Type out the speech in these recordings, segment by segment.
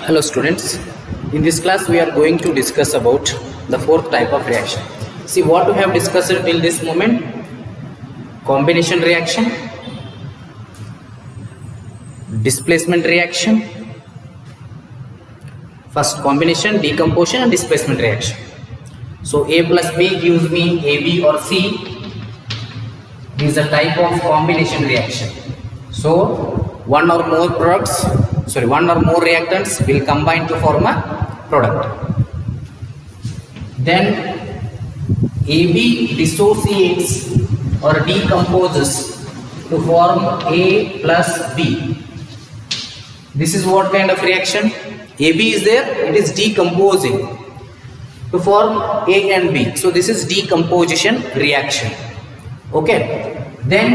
Hello students, in this class we are going to discuss about the fourth type of reaction. See what we have discussed till this moment: combination reaction, displacement reaction, first combination, decomposition and displacement reaction. So A plus B gives me AB or C. This is a type of combination reaction. So one or more reactants will combine to form a product. Then AB dissociates or decomposes to form A plus B. This is what kind of reaction? AB is there, it is decomposing to form A and B. So this is decomposition reaction. Okay. Then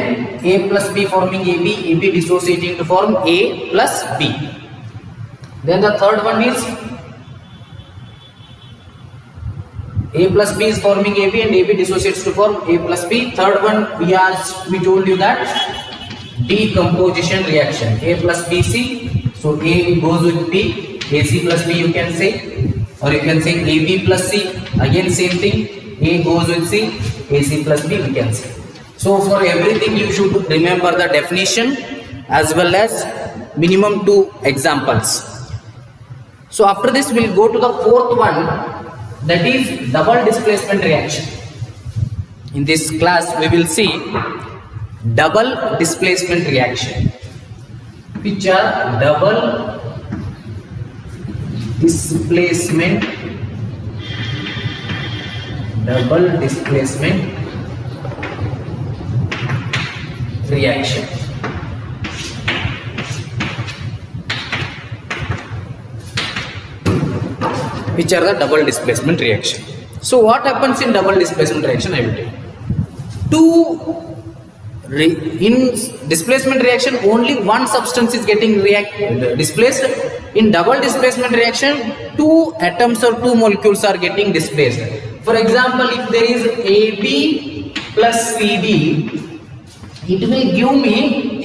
A plus B forming AB, AB dissociating to form A plus B. Then the third one is A plus B is forming AB and AB dissociates to form A plus B. Third one we told you that decomposition reaction, A plus BC. So A goes with B, AC plus B you can say, or you can say AB plus C. Again same thing, A goes with C, AC plus B we can say. So for everything you should remember the definition as well as minimum 2 examples. So after this we'll go to the fourth one, that is double displacement reaction. In this class we will see double displacement reaction, which are double displacement reaction. Which are the double displacement reaction. So what happens in double displacement reaction? I will tell you. In displacement reaction only one substance is getting displaced. In double displacement reaction 2 atoms or 2 molecules are getting displaced. For example, if there is AB plus CD, it will give me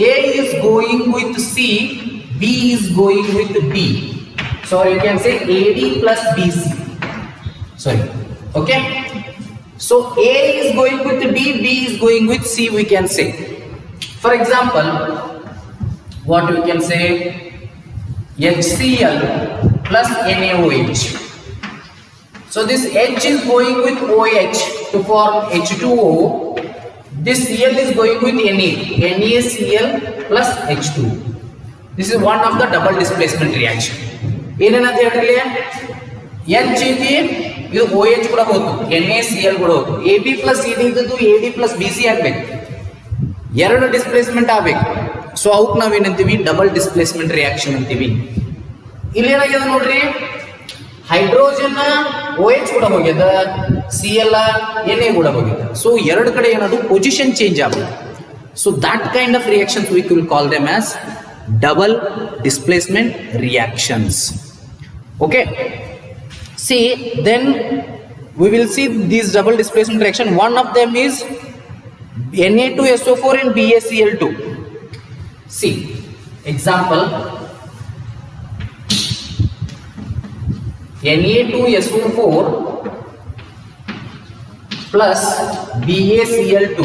A is going with C, B is going with D. So you can say AD plus BC. Sorry. Okay. So A is going with D, B is going with C, we can say. For example, what we can say? HCl plus NaOH. So this H is going with OH to form H2O. This Cl is going with NaCl plus H2. This is one of the double displacement reaction. ಏನಂತ ಹೇಳಿದ್ರೆ H ಇದೆ, ಇದು OH ಕೂಡ ಹೋಯ್ತು, NaCl ಕೂಡ ಹೋಯ್ತು. AB plus CD ಇದ್ದದ್ದು AD plus BC ಆಗಬೇಕು, ಎರಡು ಡಿಸ್ಪ್ಲೇಸ್ಮೆಂಟ್ ಆಗಬೇಕು. ಸೊ ಅವಕ್ಕೆ ನಾವೇನಂತೀವಿ? ಡಬಲ್ ಡಿಸ್ಪ್ಲೇಸ್ಮೆಂಟ್ ರಿಯಾಕ್ಷನ್ ಅಂತೀವಿ. ಇಲ್ಲಿ ಏನಾಗಿದೆ ನೋಡ್ರಿ, ಹೈಡ್ರೋಜನ್ OH ಕೂಡ ಹೋಗ್ಯದ, Cl Na ಕೂಡ ಹೋಗ್ಯದ. ಸೊ ಎರಡು ಕಡೆ ಏನದು ಪೊಸಿಷನ್ ಚೇಂಜ್ ಆಗುತ್ತೆ. So that kind of reactions we will call them as double displacement reactions. Okay, see, then we will see these double displacement reaction. One of them is Na2SO4 and BaCl2. See example, Na2SO4 plus BaCl2.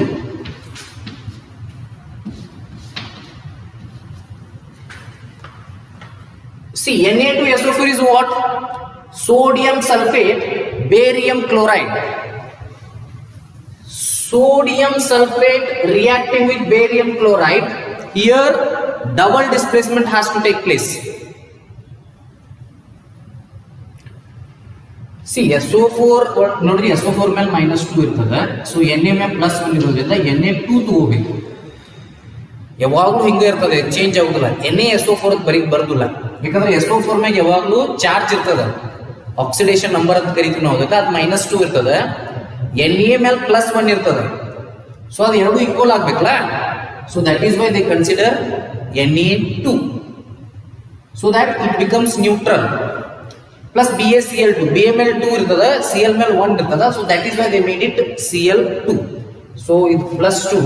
See, Na2SO4 is what? Sodium sulfate, barium chloride. Sodium sulfate reacting with barium chloride. Here, double displacement has to take place. See, SO4 nodri, SO4 ಮೇಲೆ -2 ಇರ್ತದೆ. So Na ಮೇಲೆ +1 ಇರೋದ್ರಿಂದ Na2 ತಗೋಬೇಕು. ಯಾವಾಗಲೂ ಹಿಂಗೆ ಇರ್ತದೆ, change ಆಗುದಿಲ್ಲ. NaSO4 ಬರೋದಿಲ್ಲ, ಯಾಕಂದ್ರೆ SO4 ಮ್ಯಾಗ ಯಾವಾಗಲೂ ಚಾರ್ಜ್ ಇರ್ತದೆ, ಆಕ್ಸಿಡೇಷನ್ ನಂಬರ್ ಅಂತ ಕರಿತೀವಿ ನಾವು. ಅದಕ್ಕೆ ಅದು -2 ಇರ್ತದೆ, Na ಮೇಲೆ +1 ಇರ್ತದೆ. ಸೊ ಅದು ಎರಡು ಈಕ್ವಲ್ ಆಗ್ಬೇಕಲ್ಲ. So that is why they consider Na2, so that it becomes neutral. Plus BaCl2, B ಮೇಲೆ 2 ಇರ್ತದೆ, Cl ಮೇಲೆ 1 ಇರ್ತದೆ. So that is why they made it Cl2. So ಇದು +2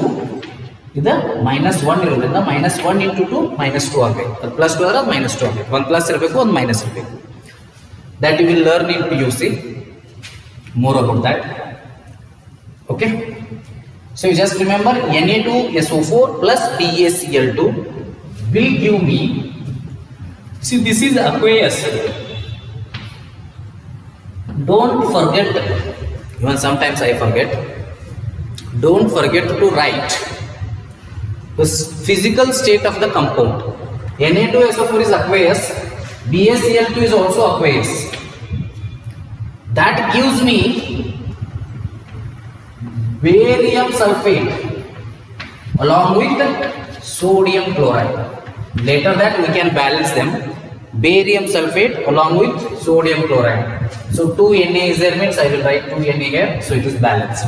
ಇದು -1 ಇರೋದ್ರಿಂದ -1 into 2 -2 ಆಗಬೇಕು. ಅದು +2 ಆದ್ರೆ ಅದು -2 ಆಗಬೇಕು. ಒಂದು ಪ್ಲಸ್ ಇರಬೇಕು, ಒಂದು ಮೈನಸ್ ಇರಬೇಕು. That you will learn in PUC. More about that. Okay. So you just remember Na2SO4 plus BaCl2 will give me. See, this is aqueous. Don't forget. Even sometimes I forget. Don't forget to write the physical state of the compound. Na2SO4 is aqueous. BaCl2 is also aqueous. That gives me barium sulfate along with sodium chloride. Later that we can balance them. Barium sulfate along with sodium chloride. So 2Na is there, means I will write 2Na here. So it is balanced.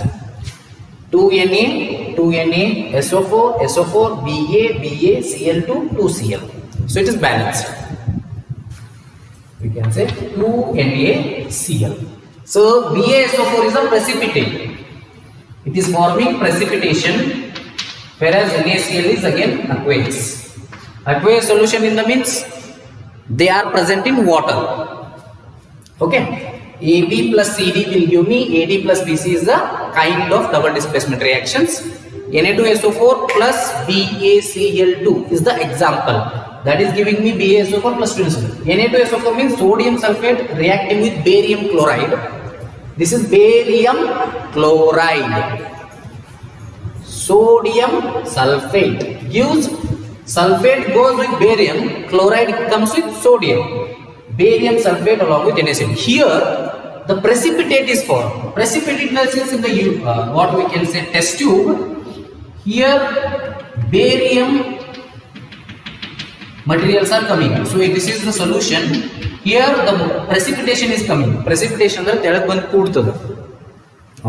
2Na, SO4, SO4, Ba, BaCl2, 2Cl. So it is balanced. We can say 2NaCl. So BaSO4 is a precipitate. It is forming precipitation, whereas NaCl is again aqueous. Aqueous solution in the means they are present in water. Okay. AB plus CD will give me AD plus BC is the kind of double displacement reactions. Na2SO4 plus BaCl2 is the example. That is giving me BaSO4 plus 2NaCl. Na2SO4 means sodium sulfate reacting with barium chloride. This is barium chloride. Sodium sulfate gives sulfate goes with barium, chloride comes with sodium. Barium sulfate along with NaCl. Here the precipitate is formed. Precipitate is in the what we can say test tube. Here barium materials are coming. So this is the solution. Here the precipitation is coming. Precipitation ಅಂದ್ರೆ ತೆಳಗೆ ಬಂದು ಕೂಡ್ತದೆ.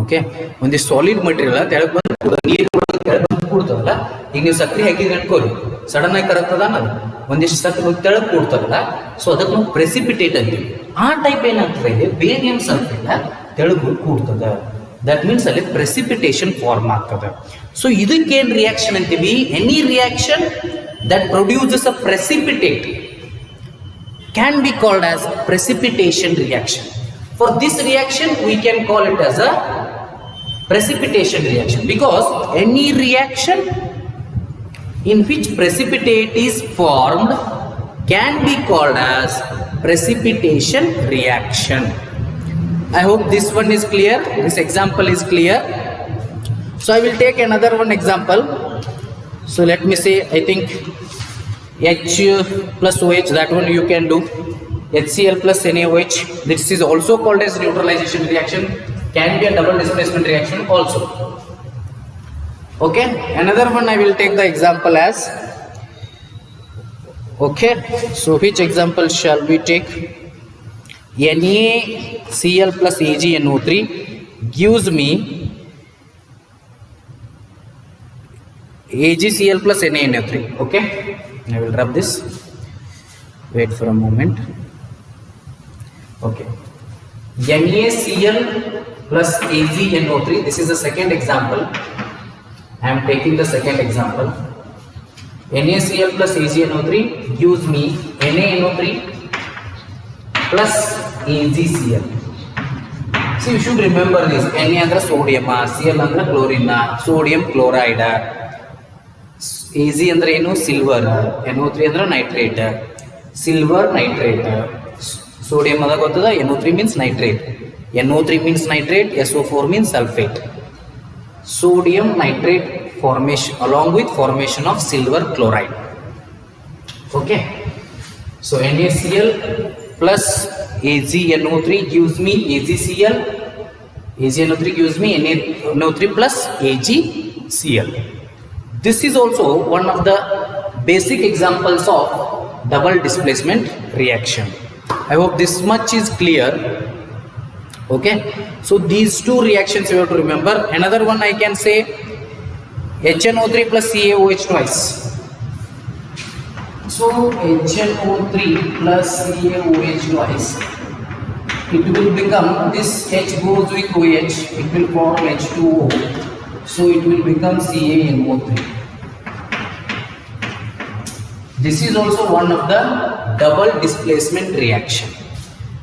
Okay, ಒಂದು solid material ತೆಳಗೆ ಬಂದು ನೀರು ತೆಳಗೆ ಬಂದು ಕೂಡ್ತದಲ್ಲ. ಈಗ ನೀವು ಸಕ್ಕರೆ ಹಾಕಿದ್ರೆ ಅನ್ಕೋರಿ, ಸಡನ್ ಆಗಿ ಕರಗ್ತದ ಅನ್ನೋದು. ಒಂದಿಷ್ಟು ಸಕ್ಕರೆ ಹೋಗಿ ತೆಳಗೆ ಕೂಡ್ತದಲ್ಲ, ಸೊ ಅದಕ್ಕೆ ನಾವು ಪ್ರೆಸಿಪಿಟೇಟ್ ಅಂತೀವಿ. ಆ ಟೈಪ್ ಏನಾಗ್ತದೆ ಇದೆ, ಬೇರಿಯಂ ಸಲ್ಫೇಟ್ ತೆಳಗೆ ಕೂಡ್ತದೆ. ದಟ್ ಮೀನ್ಸ್ ಅಲ್ಲಿ ಪ್ರೆಸಿಪಿಟೇಷನ್ ಫಾರ್ಮ್ ಆಗ್ತದೆ. ಸೊ ಇದಕ್ಕೇನು ರಿಯಾಕ್ಷನ್ ಅಂತೀವಿ? Any reaction that produces a precipitate can be called as precipitation reaction. For this reaction we can call it as a precipitation reaction, because any reaction in which precipitate is formed can be called as precipitation reaction. I hope this one is clear, this example is clear. So I will take another one example. So let me say, I think H plus OH, that one you can do. HCl plus NaOH, this is also called as neutralization reaction, can be a double displacement reaction also. Okay, another one I will take the example as, okay, so which example shall we take? NaCl plus AgNO3 gives me AgCl plus NaNO3. Okay, I will rub this. Wait for a moment. Okay, NaCl plus AgNO3. This is the second example. I am taking the second example. NaCl plus AgNO3 gives me NaNO3 plus AgCl. So you should remember this. Na andre sodium, Cl andre chlorine, sodium chloride. Ag ಅಂದ್ರೆ ಏನು? Silver. NO3 ಅಂದ್ರೆ nitrate, silver nitrate. Sodium ಅದ ಗೊತ್ತದ? NO3 means nitrate, NO3 means nitrate, SO4 means sulfate. Sodium nitrate formation along with formation of silver chloride. Okay, so NaCl plus AgNO3 gives me AgCl. AgNO3 gives me NaNO3 plus AgCl. This is also one of the basic examples of double displacement reaction. I hope this much is clear. Okay, so these two reactions you have to remember. Another one I can say HNO3 plus CaOH twice. So HNO3 plus CaOH twice, it will become, this H goes with OH, it will form H2O. So it will become CaNO3. This is also one of the double displacement reaction.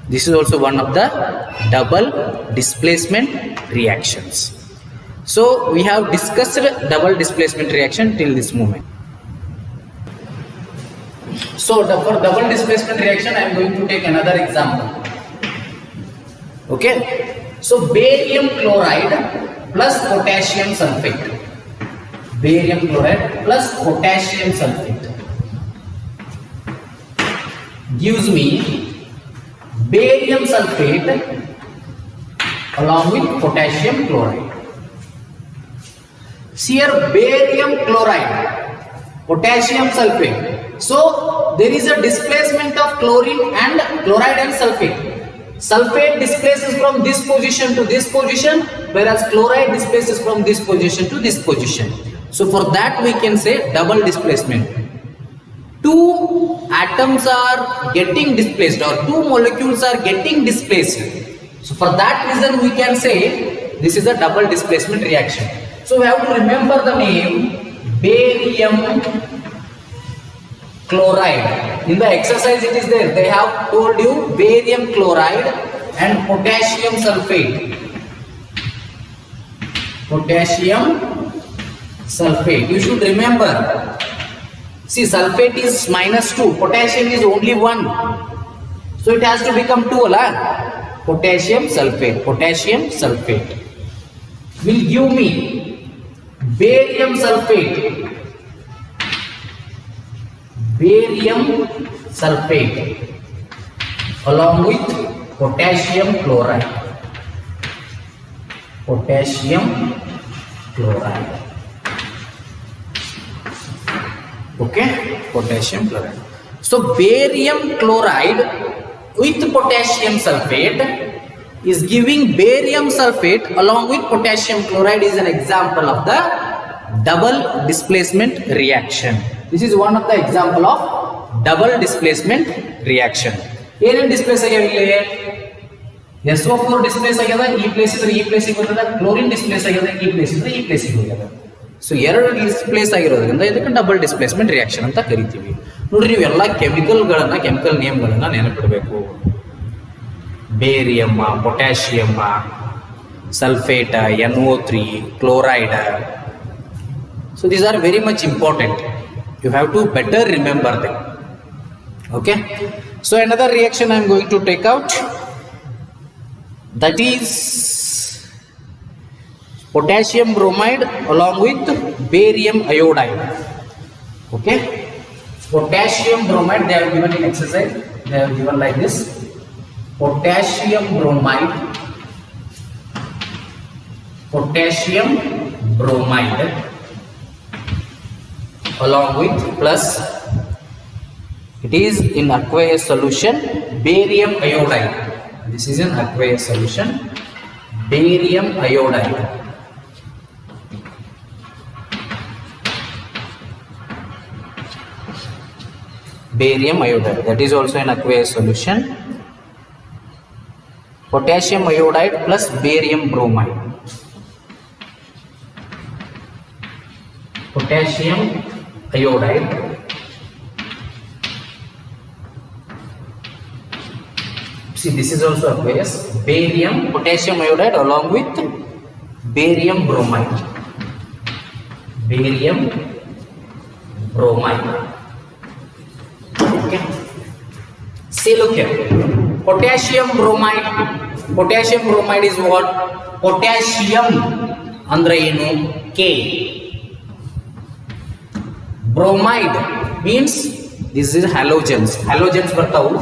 This is also one of the double displacement reactions. So we have discussed double displacement reaction till this moment. So for double displacement reaction, I am going to take another example. Okay. So barium chloride plus potassium sulfate. Barium chloride plus potassium sulfate gives me barium sulfate along with potassium chloride. See here, barium chloride, potassium sulfate. So there is a displacement of chlorine and chloride and sulfate. Sulfate displaces from this position to this position, whereas chloride displaces from this position to this position. So for that we can say double displacement. Two atoms are getting displaced or two molecules are getting displaced. So for that reason we can say this is a double displacement reaction. So we have to remember the name barium chloride. In the exercise it is there. They have told you barium chloride and potassium sulfate. Potassium sulfate. You should remember. See, sulfate is -2. Potassium is only 1. So it has to become 2. Potassium sulfate. Potassium sulfate will give me barium sulfate. Barium sulfate along with potassium chloride. Potassium chloride. Okay, potassium chloride. So barium chloride with potassium sulfate is giving barium sulfate along with potassium chloride is an example of the double displacement reaction. This is one of the example of double displacement reaction. What displace agave? SO4 displace agave, E place is E place agave, chlorine displace agave, E place is E place agave. So ಎರಡು displace ಆಗಿರೋದ್ರಿಂದ ಇದಕ್ಕೆ double displacement reaction ಅಂತ ಕರಿತೀವಿ. ನೋಡ್ರಿ, ನೀವೆಲ್ಲ ಕೆಮಿಕಲ್ಗಳನ್ನ chemical ನೇಮ್ಗಳನ್ನ ನೆನಪಿಡಬೇಕು. Barium, potassium, sulphate, NO3, chloride. So these are very much important. You have to better remember them. Okay. So another reaction I am going to take out, that is potassium bromide along with barium iodide. Okay, potassium bromide, they have given in exercise, they have given like this: potassium bromide, potassium bromide along with plus, it is in aqueous solution, barium iodide. This is an aqueous solution, barium iodide. Barium iodide, that is also an aqueous solution. Potassium iodide plus barium bromide. Potassium iodide see, this is also aqueous. Barium, potassium iodide along with barium bromide. Barium bromide. Okay. See, look here. Potassium bromide. Potassium bromide is what? Potassium andre enu? K. Bromide means this is halogens. Halogens ಬರ್ತಾವು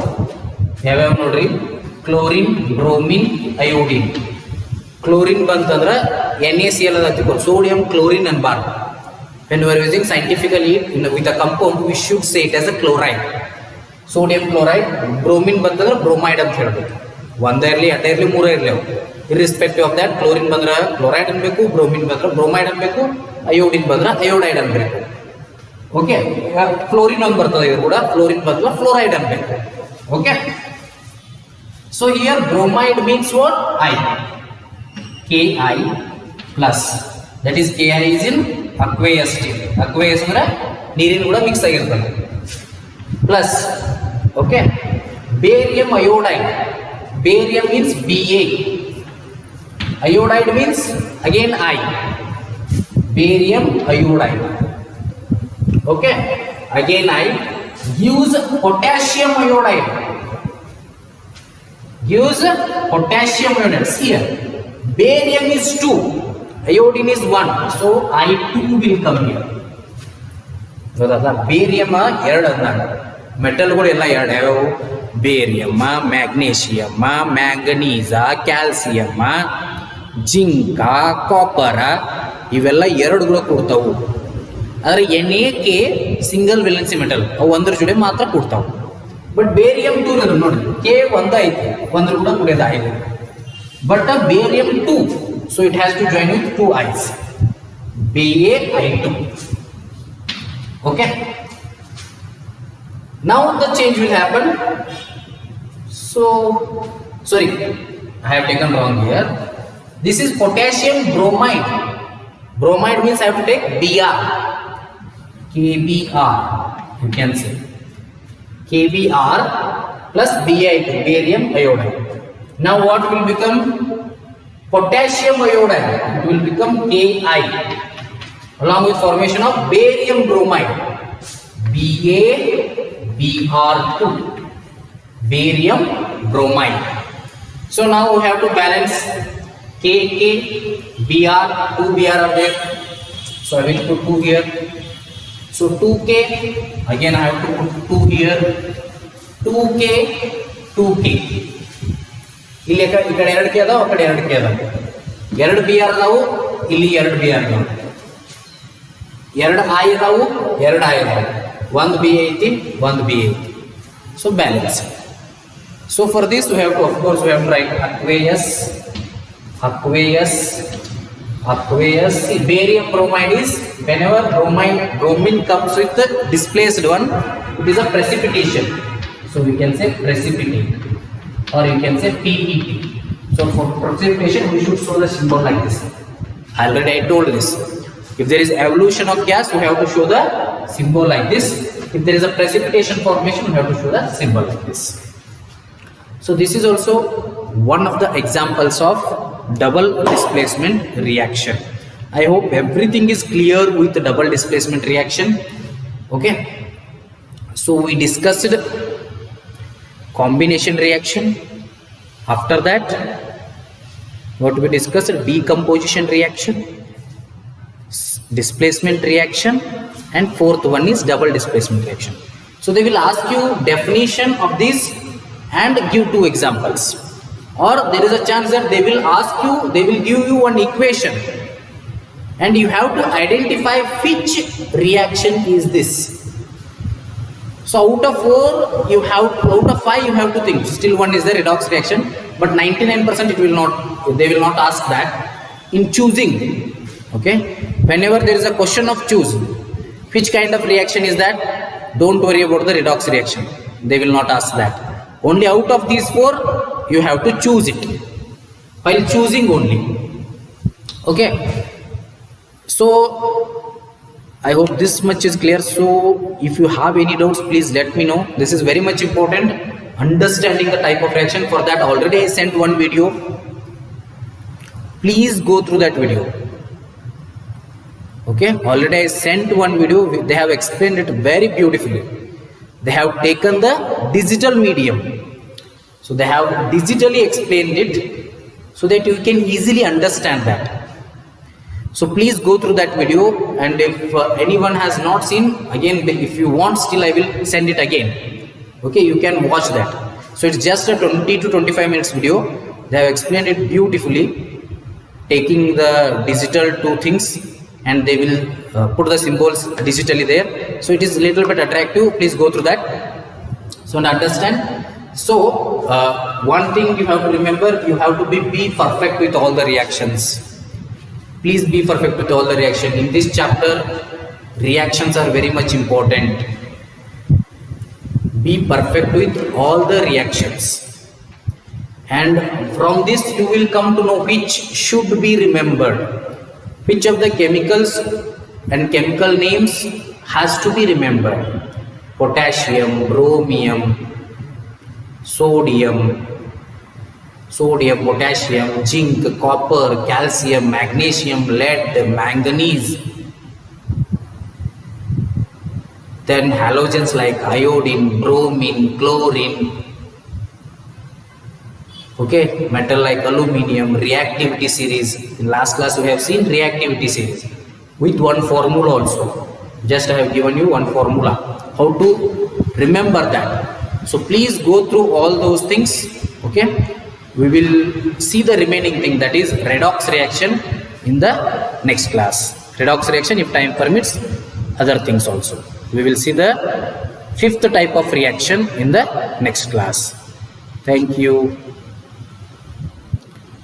ಯಾವ್ಯಾವ ನೋಡ್ರಿ? Chlorine, bromine, iodine. Chlorine ಬಂತಂದ್ರ NaCl ಅದ sodium chlorine ಅನ್ಬಾರ್ದು. When we are using scientifically with a compound, we should say it as a chloride. Sodium chloride, bromine ಬಂತಂದ್ರೆ bromide ಅಂತ ಹೇಳ್ಬೇಕು. ಒಂದೇ ಇರಲಿ, ಎರಡೇ ಇರಲಿ, ಮೂರೇ ಇರಲಿ, ಅವು irrespective of that. ಕ್ಲೋರಿನ್ ಬಂದ್ರೆ ಕ್ಲೋರೈಡ್ ಅನ್ಬೇಕು, ಬ್ರೋಮಿನ್ ಬಂದ್ರೆ ಬ್ರೋಮೈಡ್ ಅನ್ಬೇಕು, ಅಯೋಡಿನ್ ಬಂದ್ರೆ ಅಯೋಡೈಡ್ ಅನ್ಬೇಕು. ಓಕೆ, ಫ್ಲೋರಿನ್ ಒಂದು ಬರ್ತದೆ, ಇದು ಕೂಡ ಫ್ಲೋರಿನ್ ಬಂದ್ರೆ ಫ್ಲೋರೈಡ್ ಅನ್ಬೇಕು. Okay, so here bromide means what? I, Ki plus, that is Ki is in aqueous state. Aqueous ಅಂದ್ರೆ ನೀರಿನ ಕೂಡ ಮಿಕ್ಸ್ ಆಗಿರ್ತದೆ. plus, okay, barium iodide. Barium means Ba, iodide means again I. Barium iodide, okay, again I. Use potassium iodide. Use potassium iodide. See here, barium is 2, iodine is 1, so I2 will come here. ಗೊತ್ತಾಯ್ತಾ? Barium ಎರಡು ಅಂದಾಗ ಮೆಟಲ್ಗಳು ಎಲ್ಲ ಎರಡು ಯಾವ್ಯಾವು? ಬೇರಿಯಮ್ಮ, ಮ್ಯಾಗ್ನೇಷಿಯಮ್ಮ, ಮ್ಯಾಂಗನೀಸ, ಕ್ಯಾಲ್ಸಿಯಮ್ಮ, ಜಿಂಕ, ಕಾಪರ, ಇವೆಲ್ಲ ಎರಡುಗಳು ಕೊಡ್ತಾವು. ಆದರೆ NaK single valency metal, ಅವು ಒಂದ್ರ ಜೊತೆ ಮಾತ್ರ ಕೊಡ್ತಾವು. ಬಟ್ ಬೇರಿಯಂ 2 ನೋಡಿ, K ಒಂದ ಐತಿ, ಒಂದ್ರ ಕೂಡ ಕುಡಿಯೋದ ಆಯ್ತು. But barium 2, so it has to join with 2 I's. BaI2. Okay, now the change will happen. So sorry, I have taken wrong here. This is potassium bromide. Bromide means I have to take Br, KBr, you can say KBr plus Bi2, barium iodide. Now what will become? Potassium iodide. It will become Ki along with formation of barium bromide, BaBr2, barium bromide. So now we have to balance KK, Br, 2 Br are there, so I will put 2 here. So 2K, again I have to put 2 here, 2K, 2K. ಇಲ್ಲಿ ಈ ಕಡೆ 2K ಅದಾವ, ಆ ಕಡೆ 2K ಅದಾವ, 2 Br ಅದಾವು, ಇಲ್ಲಿ 2 Br ಅದಾವು, 2 I ಅದಾವು, 2 I ಅದಾವು, 1 B ಐತಿ, 1 B ಐತಿ. So balance. So for this we have to, of course, we have to write aqueous. See, barium bromide is, whenever bromine comes with the displaced one, it is a precipitation. So we can say precipitate, or you can say PET. So for precipitation we should show the symbol like this. Already I told this. If there is evolution of gas, we have to show the symbol like this. If there is a precipitation formation, we have to show the symbol like this. So this is also one of the examples of double displacement reaction. I hope everything is clear with the double displacement reaction. Okay. So we discussed combination reaction. After that, what we discussed? Decomposition reaction, displacement reaction, and fourth one is double displacement reaction. So they will ask you definition of this and give 2 examples, or there is a chance that they will give you one equation and you have to identify which reaction is this. So out of 5 you have to think. Still one is the redox reaction, but 99% they will not ask that. In choosing, okay, whenever there is a question of choose which kind of reaction is that, don't worry about the redox reaction, they will not ask that. Only out of these 4 you have to choose it, while choosing only. Okay, so I hope this much is clear. So if you have any doubts, please let me know. This is very much important, understanding the type of reaction. For that already I sent one video, please go through that video. Okay, already I sent one video, they have explained it very beautifully. They have taken the digital medium, so they have digitally explained it so that you can easily understand that. So please go through that video, and if anyone has not seen, again if you want, still I will send it again. Okay, you can watch that. So it's just a 20 to 25 minutes video. They have explained it beautifully, taking the digital 2 things, and they will put the symbols digitally there. So it is a little bit attractive. Please go through that, so understand. So one thing you have to remember, you have to be perfect with all the reactions. Please be perfect with all the reaction. In this chapter, reactions are very much important. Be perfect with all the reactions, and from this you will come to know which should be remembered. Which of the chemicals and chemical names has to be remembered. potassium, bromium, sodium, potassium, zinc, copper, calcium, magnesium, lead, manganese. Then halogens like iodine, bromine, chlorine. Okay, metal like aluminium, reactivity series. In last class we have seen reactivity series with one formula also. Just I have given you one formula. How to remember that? So please go through all those things. Okay, we will see the remaining thing, that is redox reaction, in the next class. Redox reaction, if time permits, other things also. We will see the fifth type of reaction in the next class. Thank you.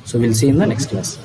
So we'll see in the next class.